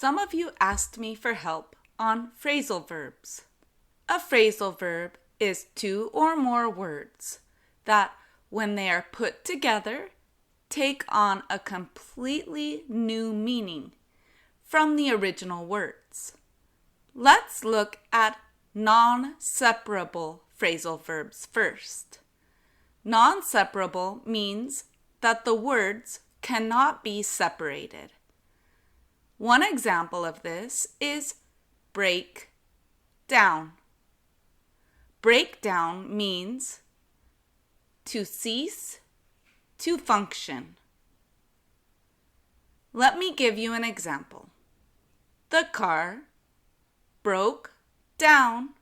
Some of you asked me for help on phrasal verbs. A phrasal verb is two or more words that, when they are put together, take on a completely new meaning from the original words. Let's look at non-separable phrasal verbs first. Non-separable means that the words cannot be separated. One example of this is break down. Break down means to cease to function. Let me give you an example. The car broke down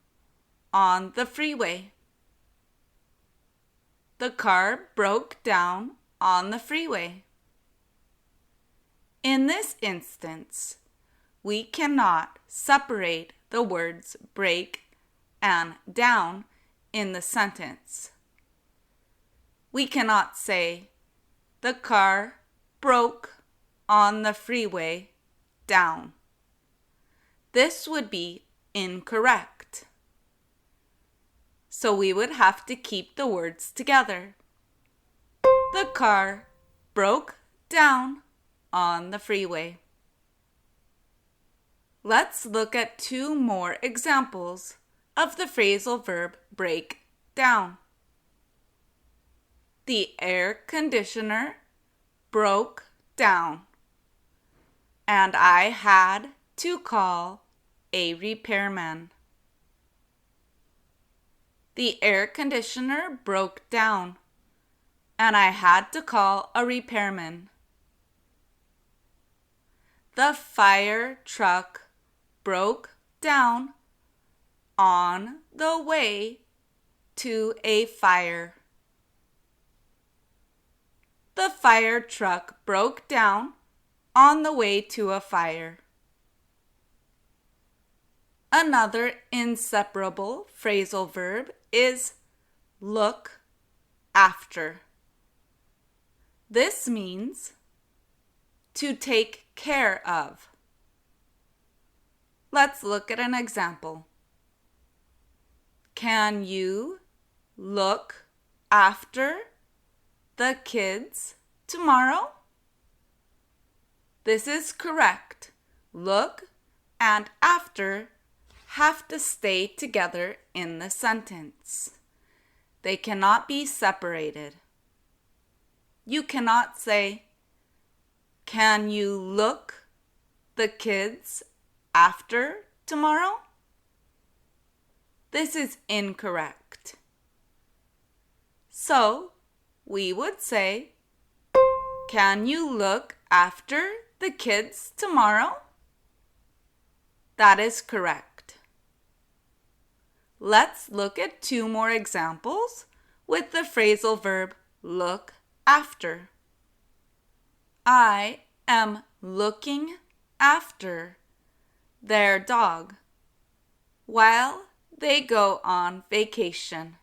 on the freeway. The car broke down on the freeway. In this instance, we cannot separate the words break and down in the sentence. We cannot say, the car broke on the freeway down. This would be incorrect. So we would have to keep the words together. The car broke down on the freeway. Let's look at two more examples of the phrasal verb break down. The air conditioner broke down, and I had to call a repairman. The air conditioner broke down, and I had to call a repairman. The fire truck broke down on the way to a fire. The fire truck broke down on the way to a fire. Another inseparable phrasal verb is look after. This means to take care of. Let's look at an example. Can you look after the kids tomorrow? This is correct. Look and after have to stay together in the sentence. They cannot be separated. You cannot say, can you look the kids after tomorrow? This is incorrect. So, we would say, can you look after the kids tomorrow? That is correct. Let's look at two more examples with the phrasal verb look after. I am looking after their dog while they go on vacation.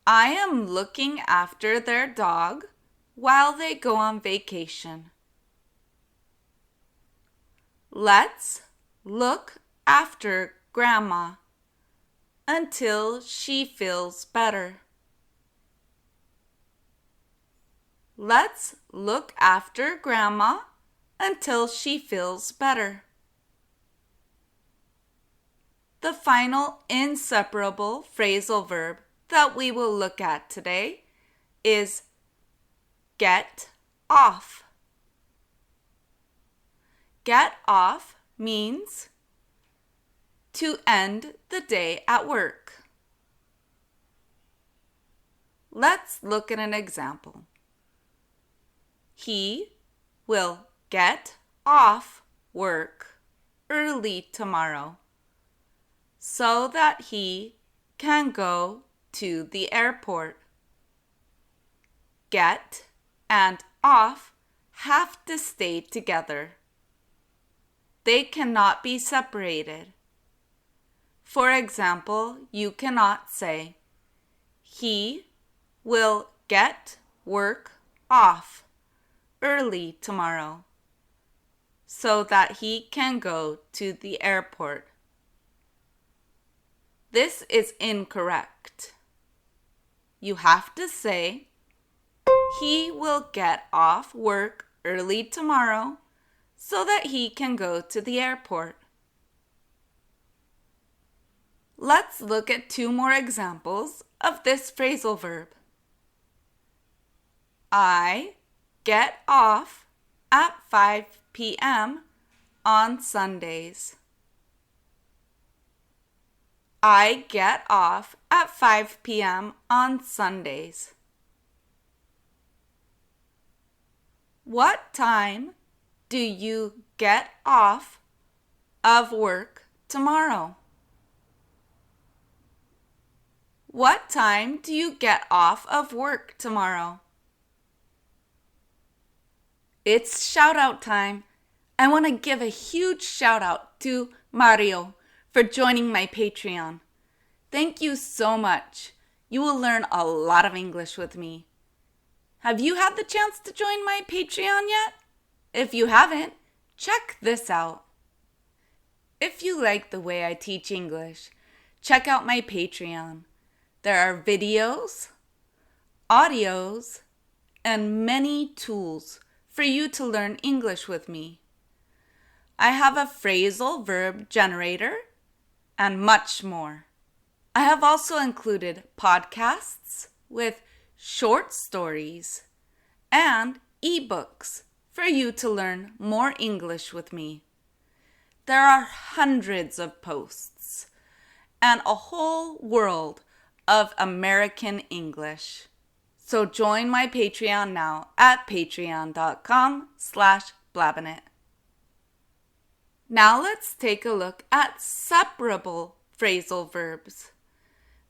I am looking after their dog while they go on vacation. Let's look after Grandma until she feels better. Let's look after Grandma until she feels better. The final inseparable phrasal verb that we will look at today is get off. Get off means to end the day at work. Let's look at an example. He will get off work early tomorrow so that he can go to the airport. Get and off have to stay together. They cannot be separated. For example, you cannot say, he will get work off early tomorrow so that he can go to the airport. This is incorrect. You have to say, he will get off work early tomorrow so that he can go to the airport. Let's look at 2 more examples of this phrasal verb. I get off at 5 p.m. on Sundays. I get off at 5 p.m. on Sundays. What time do you get off of work tomorrow? What time do you get off of work tomorrow? It's shout out time. I want to give a huge shout out to Mario for joining my Patreon. Thank you so much. You will learn a lot of English with me. Have you had the chance to join my Patreon yet? If you haven't, check this out. If you like the way I teach English, check out my Patreon. There are videos, audios, and many tools for you to learn English with me. I have a phrasal verb generator and much more. I have also included podcasts with short stories and ebooks for you to learn more English with me. There are hundreds of posts and a whole world of American English. So join my Patreon now at patreon.com/blabbinit. Now let's take a look at separable phrasal verbs.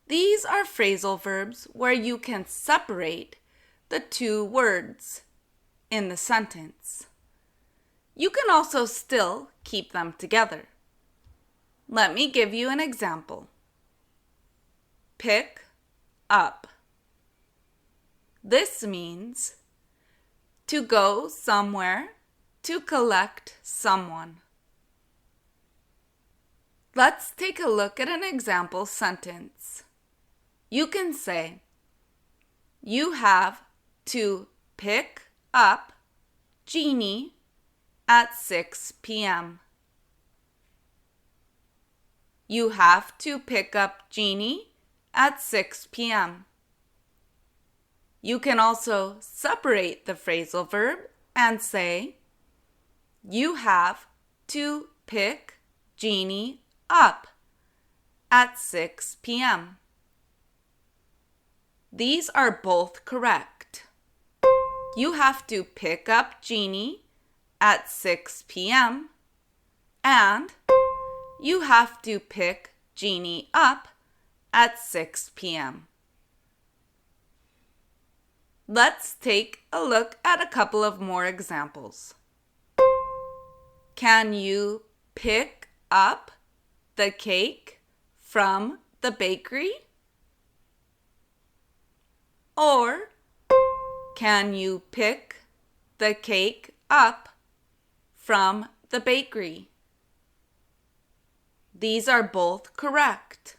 These are phrasal verbs where you can separate the 2 words in the sentence. You can also still keep them together. Let me give you an example. Pick up. This means to go somewhere to collect someone. Let's take a look at an example sentence. You can say, you have to pick up Jeannie at 6 p.m. You have to pick up Jeannie at 6 p.m. You can also separate the phrasal verb and say, you have to pick Jeannie up at 6 p.m. These are both correct. You have to pick up Jeannie at 6 p.m. and you have to pick Jeannie up at 6 p.m. Let's take a look at a couple of more examples. Can you pick up the cake from the bakery? Or can you pick the cake up from the bakery? These are both correct.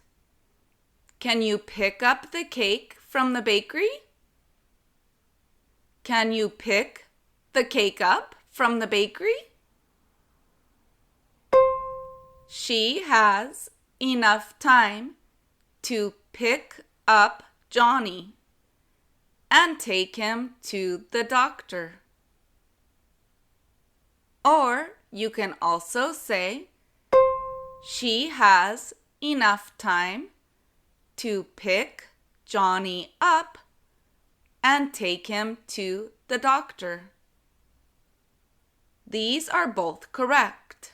Can you pick up the cake from the bakery? Can you pick the cake up from the bakery? She has enough time to pick up Johnny and take him to the doctor. Or you can also say, she has enough time to pick Johnny up and take him to the doctor. These are both correct.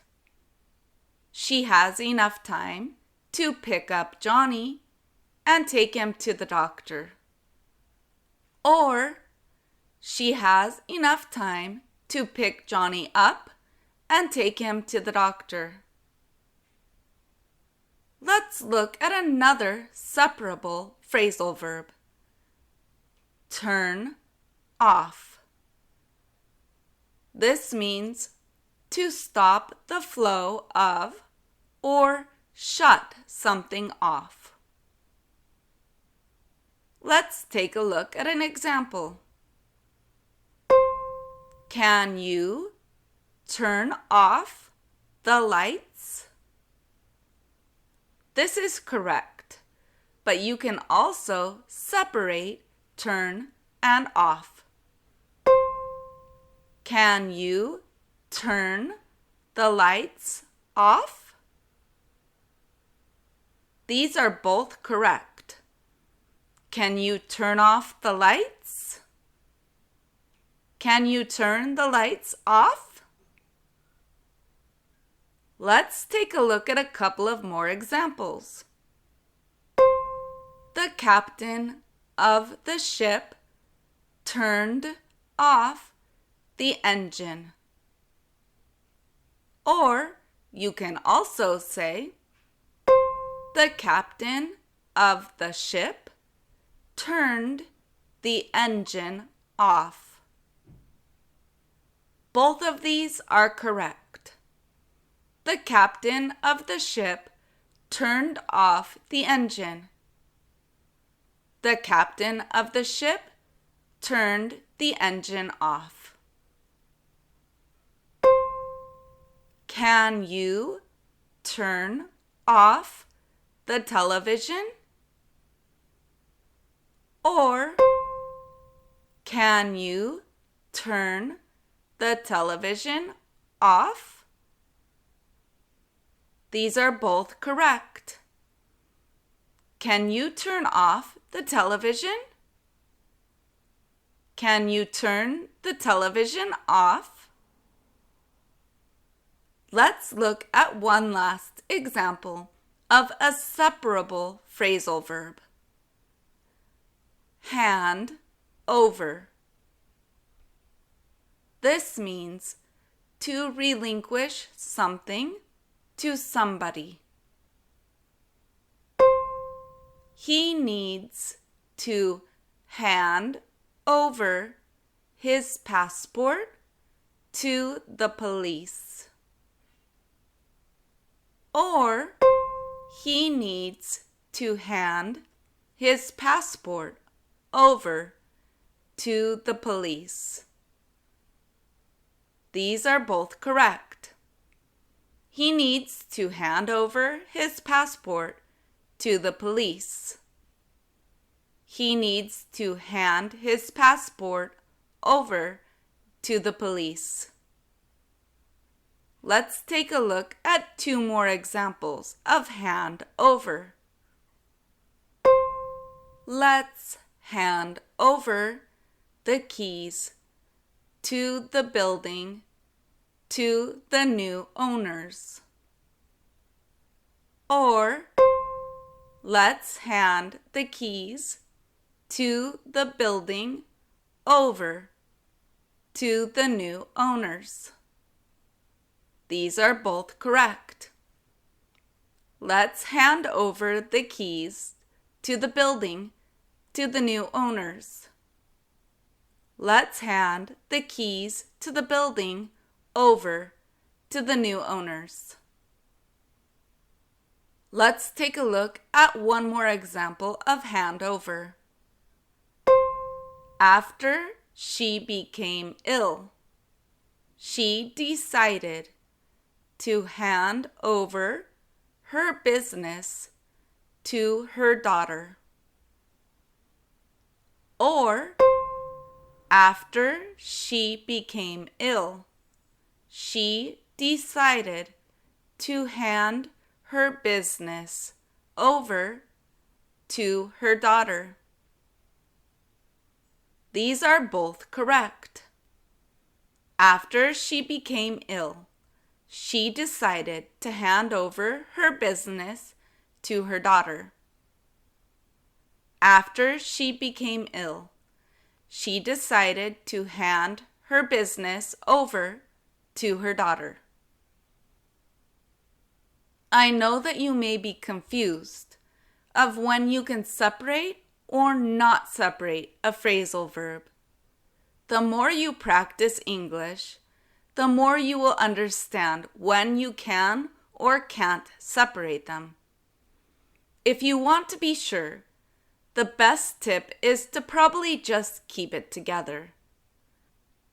She has enough time to pick up Johnny and take him to the doctor. Or she has enough time to pick Johnny up and take him to the doctor. Let's look at another separable phrasal verb. Turn off. This means to stop the flow of or shut something off. Let's take a look at an example. Can you turn off the lights? This is correct, but you can also separate turn and off. Can you turn the lights off? These are both correct. Can you turn off the lights? Can you turn the lights off? Let's take a look at a couple of more examples. The captain of the ship turned off the engine. Or you can also say, the captain of the ship turned the engine off. Both of these are correct. The captain of the ship turned off the engine. The captain of the ship turned the engine off. Can you turn off the television? Or can you turn the television off? These are both correct. Can you turn off the television? Can you turn the television off? Let's look at one last example of a separable phrasal verb. Hand over. This means to relinquish something to somebody. He needs to hand over his passport to the police. Or he needs to hand his passport over to the police. These are both correct. He needs to hand over his passport to the police. He needs to hand his passport over to the police. Let's take a look at two more examples of hand over. Let's hand over the keys to the building to the new owners. Or let's hand the keys to the building over to the new owners. These are both correct. Let's hand over the keys to the building to the new owners. Let's hand the keys to the building over to the new owners. Let's take a look at one more example of hand over. After she became ill, she decided to hand over her business to her daughter. Or, after she became ill, she decided to hand her business over to her daughter. These are both correct. After she became ill, she decided to hand over her business to her daughter. After she became ill, she decided to hand her business over to her daughter. I know that you may be confused of when you can separate or not separate a phrasal verb. The more you practice English, the more you will understand when you can or can't separate them. If you want to be sure, the best tip is to probably just keep it together.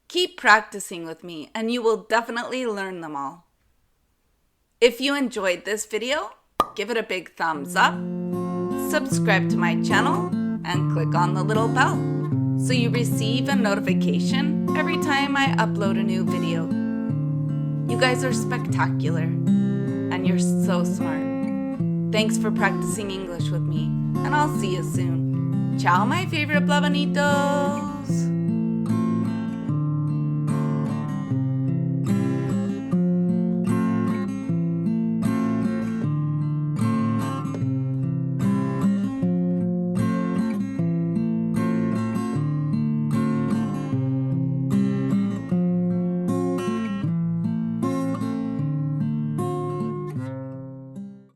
Keep practicing with me and you will definitely learn them all. If you enjoyed this video, give it a big thumbs up, subscribe to my channel, and click on the little bell so you receive a notification every time I upload a new video. You guys are spectacular, and you're so smart. Thanks for practicing English with me, and I'll see you soon. Ciao, my favorite Blavanitos!